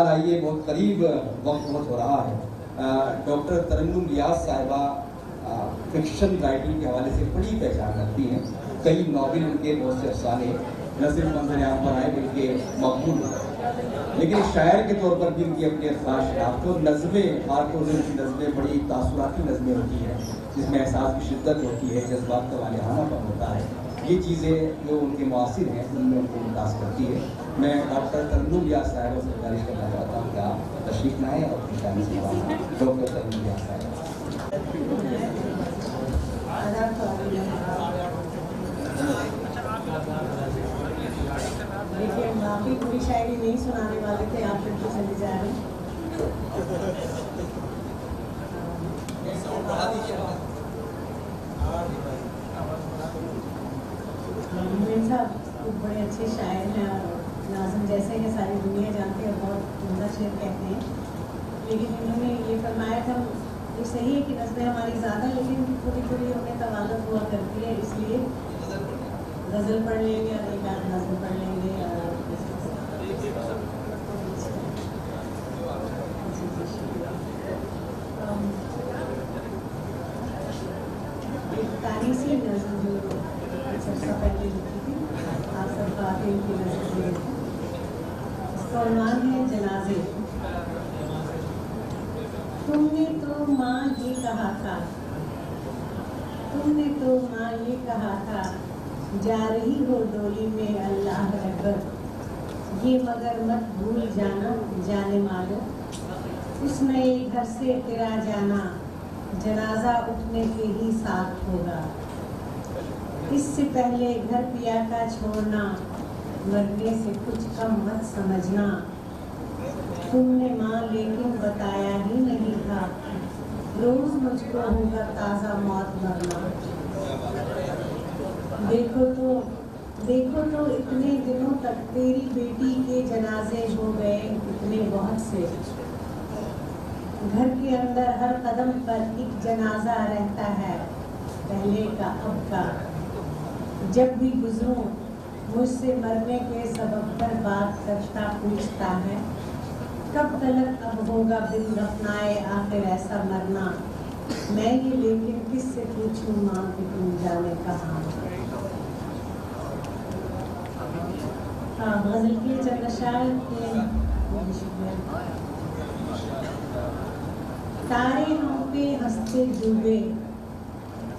आइए, बहुत करीब वक्त हो रहा है। डॉक्टर तरन्नुम रियाज साहिबा फिक्शन राइटिंग के हवाले से बड़ी पहचान रखती हैं। कई नॉवेल उनके, बहुत से अफसाने न सिर्फ मंजर आम पर आए बल्कि मकबूल हैं, लेकिन शायर के तौर पर भी उनकी अपनी खास शनाख्त और नज़में, खासतौर से उनकी नज़में बड़ी तासुराती नज़में होती हैं जिसमें एहसास की शिद्दत होती है, जज्बात का वालिहानापन होता है। ये चीज़ें जो उनके मुआसिर हैं उनमें उनको मुतासिर करती है। मैं डॉक्टर तरन्नुम रियाज साहिबा से गुजारिश करना चाहता हूँ कि आप तशरीफ लाएँ और अपनी शान से डॉक्टर तरन्नुम रियाज साहिबा। देखिए, काफ़ी पूरी शायरी नहीं सुनाने वाले थे, आप फिर तो चले जा रहे हैं। साहब बड़े अच्छे शायर हैं और नाज़िम जैसे हैं, सारी दुनिया जानती है, बहुत उम्दा शेर कहते हैं। लेकिन इन्होंने ये फरमाया था, ये सही है कि नज़में हमारी ज़्यादा, लेकिन थोड़ी थोड़ी हमें तवालत हुआ करती है, इसलिए गज़ल पढ़ लेंगे और एक आध नज़म पढ़ लेंगे। एक तारीसी नज़म जो सबसे पहले लिखी थी, आप सब बातें की नज़र में, इसका उन्वान है जनाजे। तुमने तो माँ ये कहा था, तुमने तो माँ ये कहा था, जा रही हो डोली में अल्लाह अकबर, ये मगर मत भूल जाना जाने मालो, उस नए घर से तेरा जाना जनाजा उठने के ही साथ होगा। इससे पहले घर पिया का छोड़ना, मरने से कुछ कम मत समझना। तुमने माँ लेकिन बताया ही नहीं था, रोज मुझको होगा ताज़ा मौत मरना। देखो तो इतने दिनों तक तेरी बेटी के जनाजे हो गए इतने बहुत से। घर के अंदर हर कदम पर एक जनाजा रहता है, पहले का अब का। जब भी गुजरूं मुझसे मरने के सबब पर बात करता पूछता है, कब तलक अब होगा बिन दफनाए आखिर ऐसा मरना। मैं ये लेकिन किससे पूछूं माँ कि तुम जाने कहाँ। हाँ, गजल के चंद शायर तारे हम पे हंसते डूबे,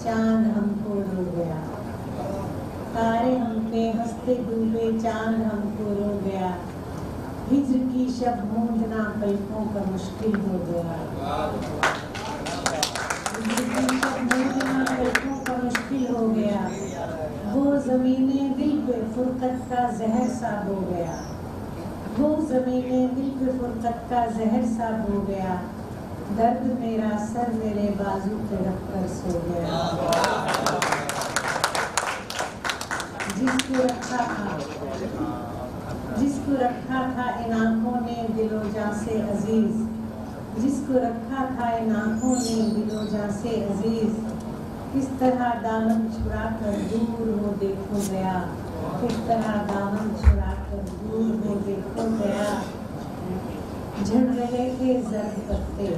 चांद हमको रो गया। तारे हम पे हंसते डूबे, चांद हमको रो गया। हिज्र की शब मूंदना पलकों का मुश्किल हो गया। हिज्र की शब मूंदना पलकों का मुश्किल हो गया। वो ज़मीने दिल पे फुरकत का जहर सा हो गया। वो ज़मीने दिल पे फुरकत का जहर सा हो गया। दर्द मेरा सर मेरे बाजू पे रख कर सो गया। जिसको रखा था इन आँखों ने दिलो जां से अजीज, जिसको रखा था इन आँखों ने दिलो जां से अजीज, किस तरह दामन छुड़ा कर दूर वो देखो गया। किस तरह दामन छुड़ा कर दूर वो देखो गया। झड़ रहे थे जर्द पत्ते,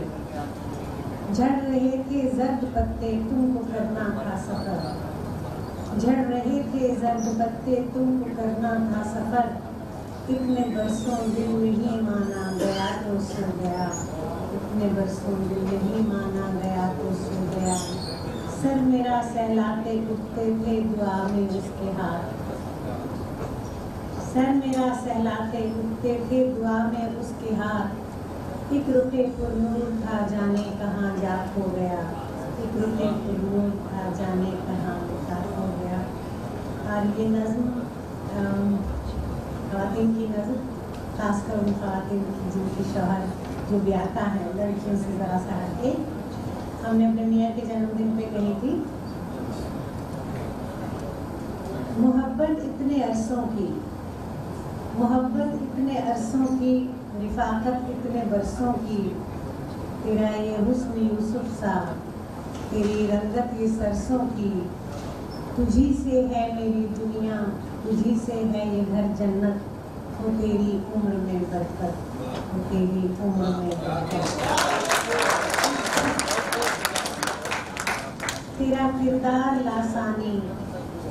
झड़ रहे थे जर्द पत्ते, तुमको करना था सफर। झड़ रहे थे जर्द पत्ते, तुमको करना था सफर। इतने बरसों दिल नहीं माना गया तो सो गया। इतने बरसों दिल नहीं माना गया तो सो गया। सर मेरा सहलाते उठते थे दुआ में उसके हाथ। सर मेरा सहलाते उठते थे दुआ में उसके हाथ। एक रुपये पुरनूर था जाने कहाँ जा खो गया। एक रुपये पुरनूर था जाने कहाँ जा खो गया। और ये नज़्म ख़वातीन की नज़्म, खासकर उन ख़वातीन की जिनकी शौहर जो ब्याहता है लड़कियों से ज़रा सा हटके, हमने अपने मियाँ के जन्मदिन पे कही थी। मोहब्बत इतने अरसों की, मोहब्बत इतने अरसों की, रिफ़ाक़त इतने बरसों की। तेरा ये हुस्न यूसुफ सा, तेरी रंगत ये सरसों की। तुझी से है मेरी दुनिया, तुझी से है ये घर जन्नत, हो तेरी उम्र में बरकत। तो तेरी उम्र में बरकत। तेरा किरदार लासानी,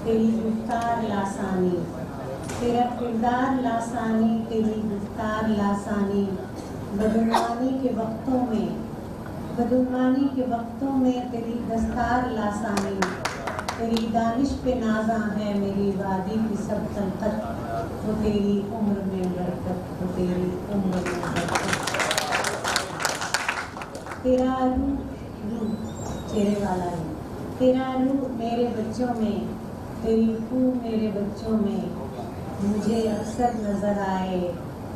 तेरी गुफ्तार लासानी, तेरा किरदार लासानी, तेरी गुफ्तार लासानी। बदुनवानी के वक्तों में तेरी दस्तार लासानी। तेरी दानिश पे नाजा है मेरी वादी की सब तलकत, तो तेरी उम्र में बरकत, तो तेरी उम्र में बरकत। तेरा रूह चेहरे वाला रूह, तेरा रूह मेरे बच्चों में, तेरी रूह मेरे बच्चों में मुझे अक्सर नजर आए।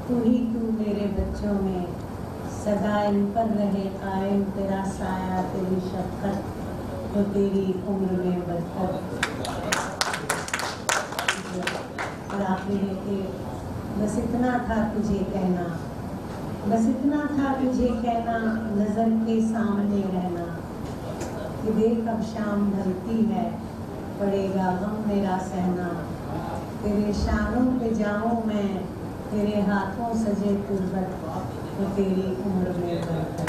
तू ही तू मेरे बच्चों में सदा इन पर रहे कायम तेरा साया, तेरी शफ़क़त, तो तेरी उम्र में बरकत। और आखिर है कि बस इतना था तुझे कहना, बस इतना था तुझे कहना, नजर के सामने रहना कि देख अब शाम ढलती है, पड़ेगा गम मेरा सहना। तेरे शानों पे जाऊं मैं, तेरे हाथों सजे तुर्बत, तो तेरी उम्र में बरकत।